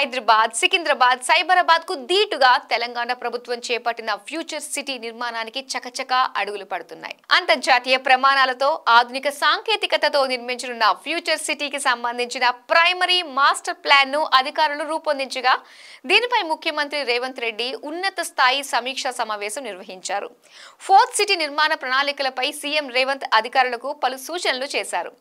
హైదరాబాద్, సికింద్రాబాద్, సైబరాబాద్ కు దీటుగా తెలంగాణ ప్రభుత్వం చేపట్టిన ఫ్యూచర్ సిటీ నిర్మాణానికి చకచకా అడుగులు పడుతున్నాయి. అంతర్జాతీయ ప్రమాణాలతో ఆధునిక సాంకేతికతతో నిర్మించనున్న ఫ్యూచర్ సిటీకి సంబంధించిన ప్రైమరీ మాస్టర్ ప్లాన్ ను అధికారులు రూపొందించగా దీనిపై ముఖ్యమంత్రి రేవంత్ రెడ్డి ఉన్నత స్థాయి సమీక్షా సమావేశం నిర్వహించారు. ఫోర్త్ సిటీ నిర్మాణ ప్రణాళికలపై సీఎం రేవంత్ అధికారులకు పలు సూచనలు చేశారు.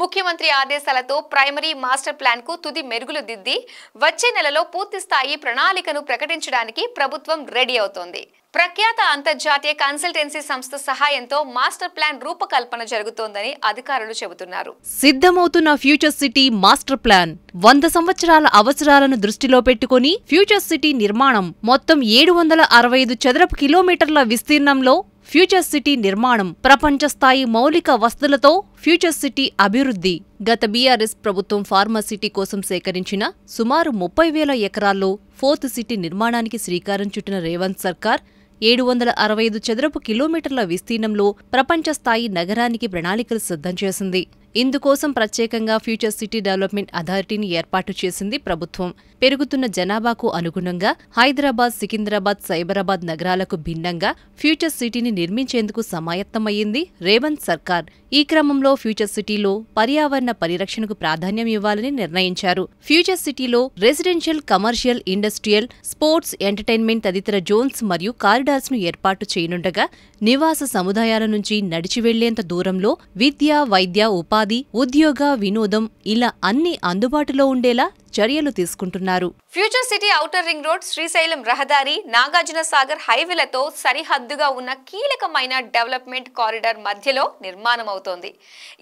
ముఖ్యమంత్రి ఆదేశాలతో ప్రైమరీ మాస్టర్ ప్లాన్ కు తుది మెరుగులు దిద్ది వచ్చే నెలలో పూర్తి స్థాయి ప్రణాళికను ప్రకటించడానికి ప్రభుత్వం రెడీ అవుతోంది. ప్రఖ్యాత అంతర్జాతీయ కన్సల్టెన్సీ సంస్థ సహాయంతో మాస్టర్ ప్లాన్ రూపకల్పన జరుగుతోందని అధికారులు చెబుతున్నారు. సిద్ధమవుతున్న ఫ్యూచర్ సిటీ మాస్టర్ ప్లాన్ 100 సంవత్సరాల అవసరాలను దృష్టిలో పెట్టుకుని ఫ్యూచర్ సిటీ నిర్మాణం మొత్తం 765 చదరపు కిలోమీటర్ల విస్తీర్ణంలో ఫ్యూచర్ సిటీ నిర్మాణం, ప్రపంచ స్థాయి మౌలిక వసతులతో ఫ్యూచర్ సిటీ అభివృద్ధి. గత బీఆర్ఎస్ ప్రభుత్వం ఫార్మాసిటీ కోసం సేకరించిన సుమారు 30,000 ఎకరాల్లో ఫోర్త్ సిటీ నిర్మాణానికి శ్రీకారం చుట్టిన రేవంత్ సర్కార్ 765 చదరపు కిలోమీటర్ల విస్తీర్ణంలో ప్రపంచ స్థాయి నగరానికి ప్రణాళికలు సిద్ధం చేసింది. ఇందుకోసం ప్రత్యేకంగా ఫ్యూచర్ సిటీ డెవలప్మెంట్ అథారిటీని ఏర్పాటు చేసింది ప్రభుత్వం. పెరుగుతున్న జనాభాకు అనుగుణంగా హైదరాబాద్, సికింద్రాబాద్, సైబరాబాద్ నగరాలకు భిన్నంగా ఫ్యూచర్ సిటీని నిర్మించేందుకు సమాయత్తమయ్యింది రేవంత్ సర్కార్. ఈ క్రమంలో ఫ్యూచర్ సిటీలో పర్యావరణ పరిరక్షణకు ప్రాధాన్యం ఇవ్వాలని నిర్ణయించారు. ఫ్యూచర్ సిటీలో residential, commercial, industrial, sports, entertainment తదితర జోన్స్ మరియు కారిడార్స్ ను ఏర్పాటు చేయనుండగా నివాస సముదాయాల నుంచి నడిచి వెళ్లేంత దూరంలో విద్య, వైద్య, ఉపాధి, ఉద్యోగ, వినోదం ఇలా అన్ని అందుబాటులో ఉండేలా చర్యలు తీసుకుంటున్నారు. Future city outer ring road, Srisailam రహదారి, నాగార్జున సాగర్ హైవేలతో సరిహద్దుగా ఉన్న కీలకమైన డెవలప్మెంట్ కారిడార్ మధ్యలో నిర్మాణం అవుతోంది.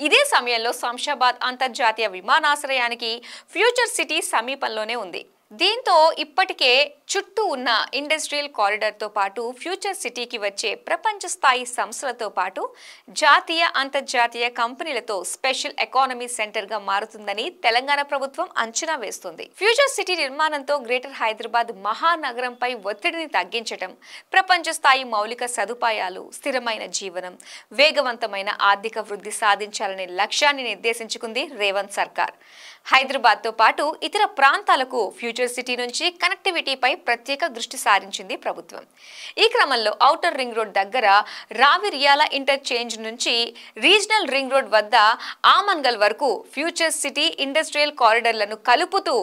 ఇదే సమయంలో శంషాబాద్ అంతర్జాతీయ విమానాశ్రయానికి ఫ్యూచర్ సిటీ సమీపంలోనే ఉంది. దీంతో ఇప్పటికే చుట్టూ ఉన్న ఇండస్ట్రియల్ కారిడార్తో పాటు ఫ్యూచర్ సిటీకి వచ్చే ప్రపంచ స్థాయి సంస్థలతో పాటు జాతీయ, అంతర్జాతీయ కంపెనీలతో స్పెషల్ ఎకానమీ సెంటర్గా మారుతుందని తెలంగాణ ప్రభుత్వం అంచనా వేస్తుంది. ఫ్యూచర్ సిటీ నిర్మాణంతో గ్రేటర్ హైదరాబాద్ మహానగరంపై ఒత్తిడిని తగ్గించడం, ప్రపంచ స్థాయి మౌలిక సదుపాయాలు, స్థిరమైన జీవనం, వేగవంతమైన ఆర్థిక వృద్ధి సాధించాలనే లక్ష్యాన్ని నిర్దేశించుకుంది రేవంత్ సర్కార్. హైదరాబాద్తో పాటు ఇతర ప్రాంతాలకు ఫ్యూచర్ సిటీ నుంచి కనెక్టివిటీపై ప్రత్యేక దృష్టి సారించింది ప్రభుత్వం. ఈ క్రమంలో ఔటర్ రింగ్ రోడ్ దగ్గర రావిర్యాల ఇంటర్చేంజ్ నుంచి రీజనల్ రింగ్ రోడ్ వద్ద ఆమన్గల్ వరకు ఫ్యూచర్ సిటీ ఇండస్ట్రియల్ కారిడార్లను కలుపుతూ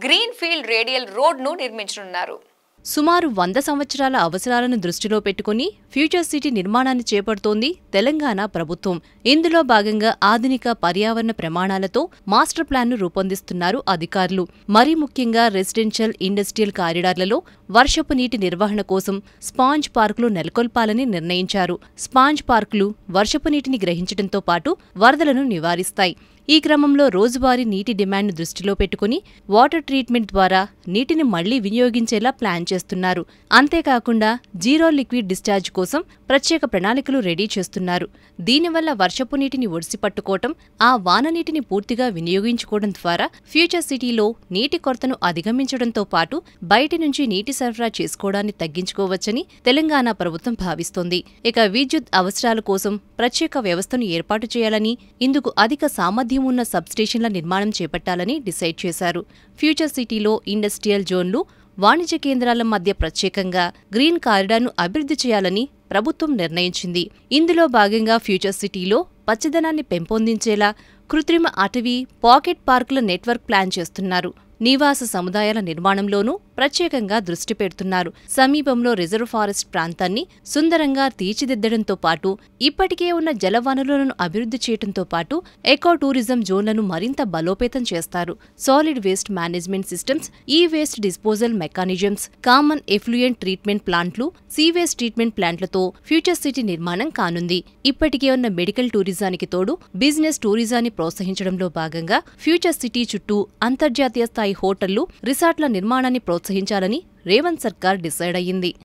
గ్రీన్ ఫీల్డ్ రేడియల్ రోడ్ను నిర్మించనున్నారు. సుమారు 100 సంవత్సరాల అవసరాలను దృష్టిలో పెట్టుకుని ఫ్యూచర్ సిటీ నిర్మాణాన్ని చేపడుతోంది తెలంగాణ ప్రభుత్వం. ఇందులో భాగంగా ఆధునిక పర్యావరణ ప్రమాణాలతో మాస్టర్ ప్లాన్ను రూపొందిస్తున్నారు అధికారులు. మరీ ముఖ్యంగా రెసిడెన్షియల్, ఇండస్ట్రియల్ కారిడార్లలో వర్షపు నీటి నిర్వహణ కోసం స్పాంజ్ పార్కులు నెలకొల్పాలని నిర్ణయించారు. స్పాంజ్ పార్కులు వర్షపు నీటిని గ్రహించడంతో పాటు వరదలను నివారిస్తాయి. ఈ క్రమంలో రోజువారీ నీటి డిమాండ్ను దృష్టిలో పెట్టుకుని వాటర్ ట్రీట్మెంట్ ద్వారా నీటిని మళ్లీ వినియోగించేలా ప్లాన్ చేస్తున్నారు. అంతేకాకుండా జీరో లిక్విడ్ డిశ్చార్జ్ కోసం ప్రత్యేక ప్రణాళికలు రెడీ చేస్తున్నారు. దీనివల్ల వర్షపు నీటిని ఒడిసిపట్టుకోవటం, ఆ వాన నీటిని పూర్తిగా వినియోగించుకోవడం ద్వారా ఫ్యూచర్ సిటీలో నీటి కొరతను అధిగమించడంతో పాటు బయటి నుంచి నీటి సరఫరా చేసుకోవడాన్ని తగ్గించుకోవచ్చని తెలంగాణ ప్రభుత్వం భావిస్తోంది. ఇక విద్యుత్ అవసరాల కోసం ప్రత్యేక వ్యవస్థను ఏర్పాటు చేయాలని, ఇందుకు అధిక సామర్థ్యం ఉన్న సబ్స్టేషన్ల నిర్మాణం చేపట్టాలని డిసైడ్ చేశారు. ఫ్యూచర్ సిటీలో ఇండస్ట్రియల్ జోన్లు, వాణిజ్య కేంద్రాల మధ్య ప్రత్యేకంగా గ్రీన్ కారిడార్ను అభివృద్ధి చేయాలని ప్రభుత్వం నిర్ణయించింది. ఇందులో భాగంగా ఫ్యూచర్ సిటీలో పచ్చదనాన్ని పెంపొందించేలా కృత్రిమ అటవీ, పాకెట్ పార్కుల నెట్వర్క్ ప్లాన్ చేస్తున్నారు. నివాస సముదాయాల నిర్మాణంలోనూ ప్రత్యేకంగా దృష్టి పెడుతున్నారు. సమీపంలో రిజర్వ్ ఫారెస్ట్ ప్రాంతాన్ని సుందరంగా తీర్చిదిద్దడంతో పాటు ఇప్పటికే ఉన్న జలవనరులను అభివృద్ధి చేయడంతో పాటు ఎకో టూరిజం జోన్లను మరింత బలోపేతం చేస్తారు. సాలిడ్ వేస్ట్ మేనేజ్మెంట్ సిస్టమ్స్, ఈ waste disposal mechanisms, common effluent treatment ప్లాంట్లు, సీ వేస్ట్ ట్రీట్మెంట్ ప్లాంట్లతో ఫ్యూచర్ సిటీ నిర్మాణం కానుంది. ఇప్పటికే ఉన్న మెడికల్ టూరిజానికి తోడు బిజినెస్ టూరిజాన్ని ప్రోత్సహించడంలో భాగంగా ఫ్యూచర్ సిటీ చుట్టూ అంతర్జాతీయ స్థాయి హోటళ్లు, రిసార్ట్ల నిర్మాణాన్ని ప్రోత్సహించాలని రేవంత్ సర్కార్ డిసైడ్ అయ్యింది.